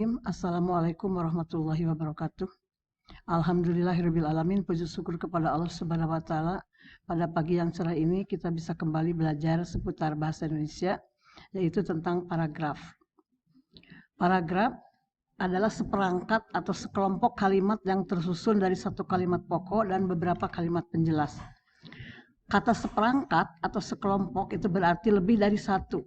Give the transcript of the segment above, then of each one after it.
Assalamualaikum warahmatullahi wabarakatuh. Alhamdulillahirabbil alamin, puji syukur kepada Allah Subhanahu wa taala. Pada pagi yang cerah ini kita bisa kembali belajar seputar bahasa Indonesia, yaitu tentang paragraf. Paragraf adalah seperangkat atau sekelompok kalimat yang tersusun dari satu kalimat pokok dan beberapa kalimat penjelas. Kata seperangkat atau sekelompok itu berarti lebih dari satu,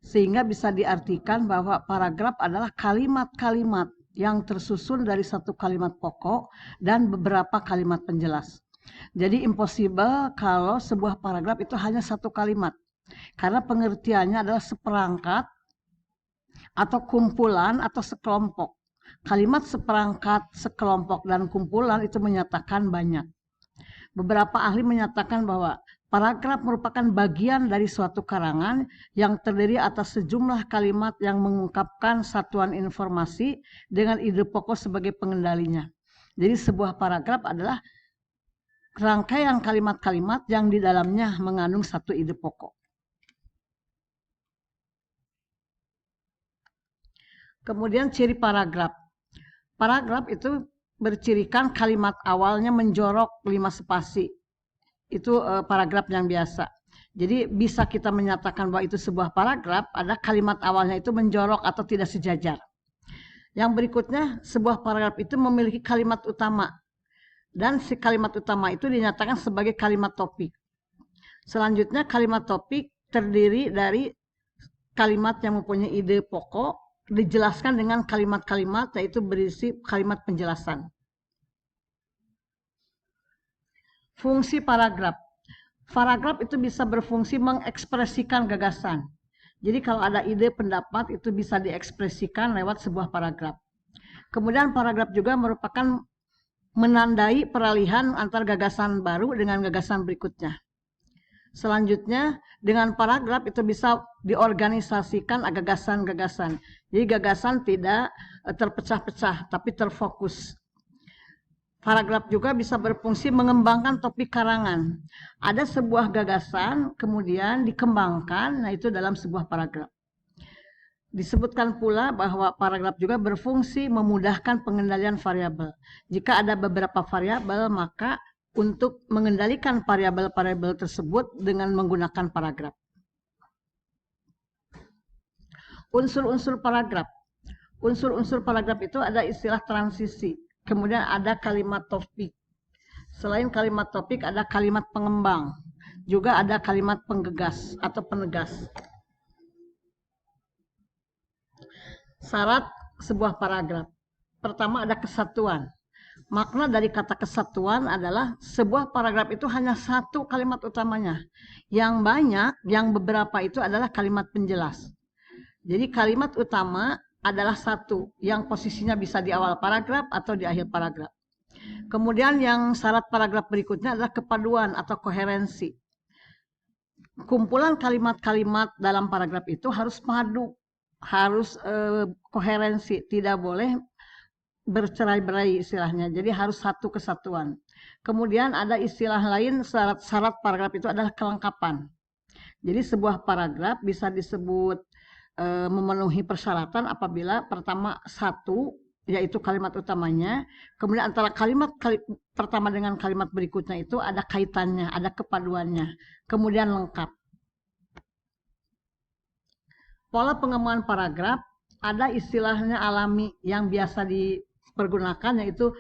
sehingga bisa diartikan bahwa paragraf adalah kalimat-kalimat yang tersusun dari satu kalimat pokok dan beberapa kalimat penjelas. Jadi impossible kalau sebuah paragraf itu hanya satu kalimat, karena pengertiannya adalah seperangkat atau kumpulan atau sekelompok. Kalimat seperangkat, sekelompok, dan kumpulan itu menyatakan banyak. Beberapa ahli menyatakan bahwa paragraf merupakan bagian dari suatu karangan yang terdiri atas sejumlah kalimat yang mengungkapkan satuan informasi dengan ide pokok sebagai pengendalinya. Jadi sebuah paragraf adalah rangkaian kalimat-kalimat yang di dalamnya mengandung satu ide pokok. Kemudian ciri paragraf. Paragraf itu bercirikan kalimat awalnya menjorok 5 spasi. Itu paragraf yang biasa. Jadi bisa kita menyatakan bahwa itu sebuah paragraf ada kalimat awalnya itu menjorok atau tidak sejajar. Yang berikutnya, sebuah paragraf itu memiliki kalimat utama. Dan si kalimat utama itu dinyatakan sebagai kalimat topik. Selanjutnya, kalimat topik terdiri dari kalimat yang mempunyai ide pokok, dijelaskan dengan kalimat-kalimat yaitu berisi kalimat penjelasan. Fungsi paragraf. Paragraf itu bisa berfungsi mengekspresikan gagasan. Jadi kalau ada ide pendapat itu bisa diekspresikan lewat sebuah paragraf. Kemudian paragraf juga merupakan menandai peralihan antar gagasan baru dengan gagasan berikutnya. Selanjutnya, dengan paragraf itu bisa diorganisasikan gagasan-gagasan. Jadi gagasan tidak terpecah-pecah, tapi terfokus. Paragraf juga bisa berfungsi mengembangkan topik karangan. Ada sebuah gagasan, kemudian dikembangkan, nah itu dalam sebuah paragraf. Disebutkan pula bahwa paragraf juga berfungsi memudahkan pengendalian variabel. Jika ada beberapa variabel, maka untuk mengendalikan variabel-variabel tersebut dengan menggunakan paragraf. Unsur-unsur paragraf. Unsur-unsur paragraf itu ada istilah transisi, kemudian ada kalimat topik. Selain kalimat topik ada kalimat pengembang, juga ada kalimat penggegas atau penegas. Syarat sebuah paragraf. Pertama ada kesatuan. Makna dari kata kesatuan adalah sebuah paragraf itu hanya satu kalimat utamanya. Yang banyak, yang beberapa itu adalah kalimat penjelas. Jadi kalimat utama adalah satu, yang posisinya bisa di awal paragraf atau di akhir paragraf. Kemudian yang syarat paragraf berikutnya adalah kepaduan atau koherensi. Kumpulan kalimat-kalimat dalam paragraf itu harus padu, harus koherensi, tidak boleh bercerai-berai istilahnya, jadi harus satu kesatuan. Kemudian ada istilah lain, syarat paragraf itu adalah kelengkapan. Jadi sebuah paragraf bisa disebut memenuhi persyaratan apabila pertama satu, yaitu kalimat utamanya, kemudian antara kalimat pertama dengan kalimat berikutnya itu ada kaitannya, ada kepaduannya, kemudian lengkap. Pola pengembangan paragraf ada istilahnya alami yang biasa dipergunakan, yaitu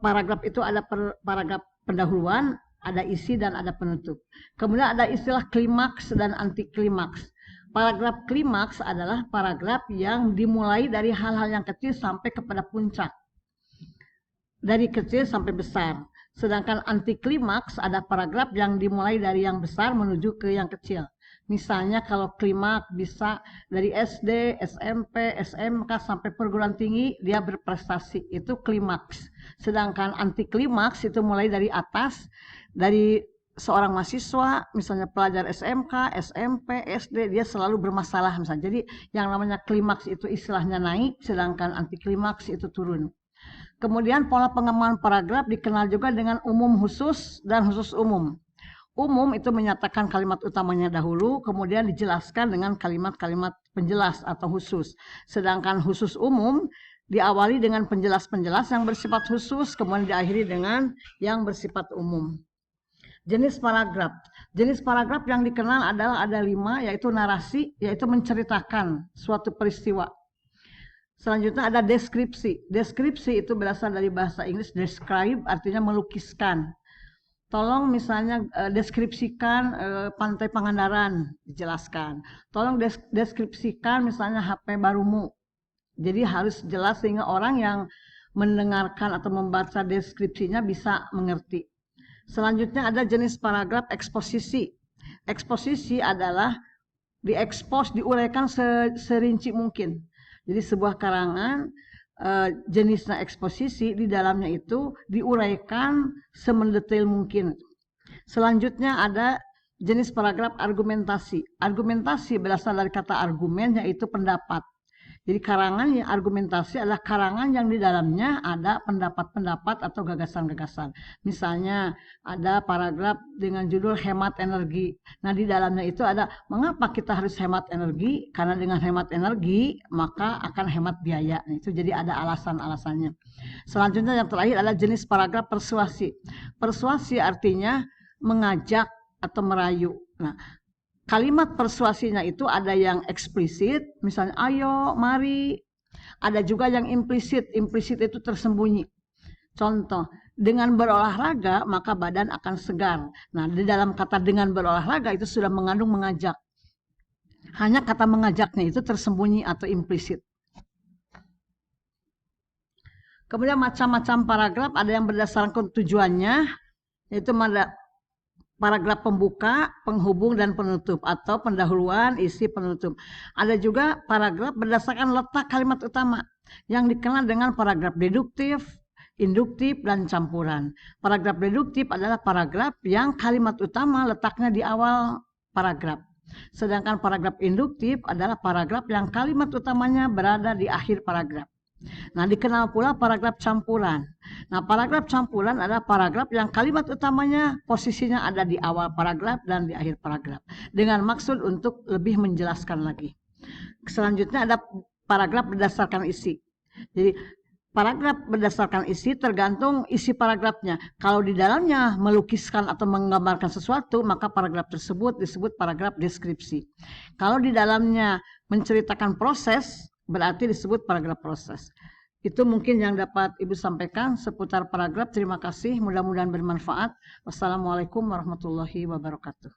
paragraf itu ada paragraf pendahuluan, ada isi dan ada penutup. Kemudian ada istilah klimaks dan anti klimaks. Paragraf klimaks adalah paragraf yang dimulai dari hal-hal yang kecil sampai kepada puncak, dari kecil sampai besar. Sedangkan anti klimaks ada paragraf yang dimulai dari yang besar menuju ke yang kecil. Misalnya kalau klimaks bisa dari SD, SMP, SMK sampai perguruan tinggi dia berprestasi, itu klimaks. Sedangkan anti klimaks itu mulai dari atas, dari seorang mahasiswa, misalnya pelajar SMK, SMP, SD, dia selalu bermasalah misalnya. Jadi yang namanya klimaks itu istilahnya naik, sedangkan anti klimaks itu turun. Kemudian pola pengembangan paragraf dikenal juga dengan umum khusus dan khusus umum. umum itu menyatakan kalimat utamanya dahulu, kemudian dijelaskan dengan kalimat-kalimat penjelas atau khusus. Sedangkan khusus umum diawali dengan penjelas-penjelas yang bersifat khusus, kemudian diakhiri dengan yang bersifat umum. Jenis paragraf. Jenis paragraf yang dikenal adalah ada 5, yaitu narasi, yaitu menceritakan suatu peristiwa. Selanjutnya ada deskripsi. Deskripsi itu berasal dari bahasa Inggris describe, artinya melukiskan. Tolong misalnya deskripsikan Pantai Pangandaran, dijelaskan. Tolong deskripsikan misalnya HP barumu. Jadi harus jelas sehingga orang yang mendengarkan atau membaca deskripsinya bisa mengerti. Selanjutnya ada jenis paragraf eksposisi. Eksposisi adalah diekspos, diuraikan serinci mungkin. Jadi sebuah karangan jenisnya eksposisi, di dalamnya itu diuraikan semendetail mungkin. Selanjutnya ada jenis paragraf argumentasi. Argumentasi berasal dari kata argumen, yaitu pendapat. Jadi karangan yang argumentasi adalah karangan yang di dalamnya ada pendapat-pendapat atau gagasan-gagasan. Misalnya ada paragraf dengan judul hemat energi. Nah di dalamnya itu ada mengapa kita harus hemat energi? Karena dengan hemat energi maka akan hemat biaya. Nah, itu jadi ada alasan-alasannya. Selanjutnya yang terakhir adalah jenis paragraf persuasi. Persuasi artinya mengajak atau merayu. Nah, kalimat persuasinya itu ada yang eksplisit, misalnya ayo, mari. Ada juga yang implisit. Implisit itu tersembunyi. Contoh, dengan berolahraga maka badan akan segar. Nah, di dalam kata dengan berolahraga itu sudah mengandung mengajak. Hanya kata mengajaknya itu tersembunyi atau implisit. Kemudian macam-macam paragraf, ada yang berdasarkan tujuannya, yaitu paragraf pembuka, penghubung, dan penutup, atau pendahuluan, isi, penutup. Ada juga paragraf berdasarkan letak kalimat utama, yang dikenal dengan paragraf deduktif, induktif, dan campuran. Paragraf deduktif adalah paragraf yang kalimat utama letaknya di awal paragraf. Sedangkan paragraf induktif adalah paragraf yang kalimat utamanya berada di akhir paragraf. Nah, dikenal pula paragraf campuran. Nah, paragraf campuran adalah paragraf yang kalimat utamanya posisinya ada di awal paragraf dan di akhir paragraf, dengan maksud untuk lebih menjelaskan lagi. Selanjutnya ada paragraf berdasarkan isi. Jadi, paragraf berdasarkan isi tergantung isi paragrafnya. Kalau di dalamnya melukiskan atau menggambarkan sesuatu, maka paragraf tersebut disebut paragraf deskripsi. Kalau di dalamnya menceritakan proses, berarti disebut paragraf proses. Itu mungkin yang dapat Ibu sampaikan seputar paragraf. Terima kasih, mudah-mudahan bermanfaat. Wassalamualaikum warahmatullahi wabarakatuh.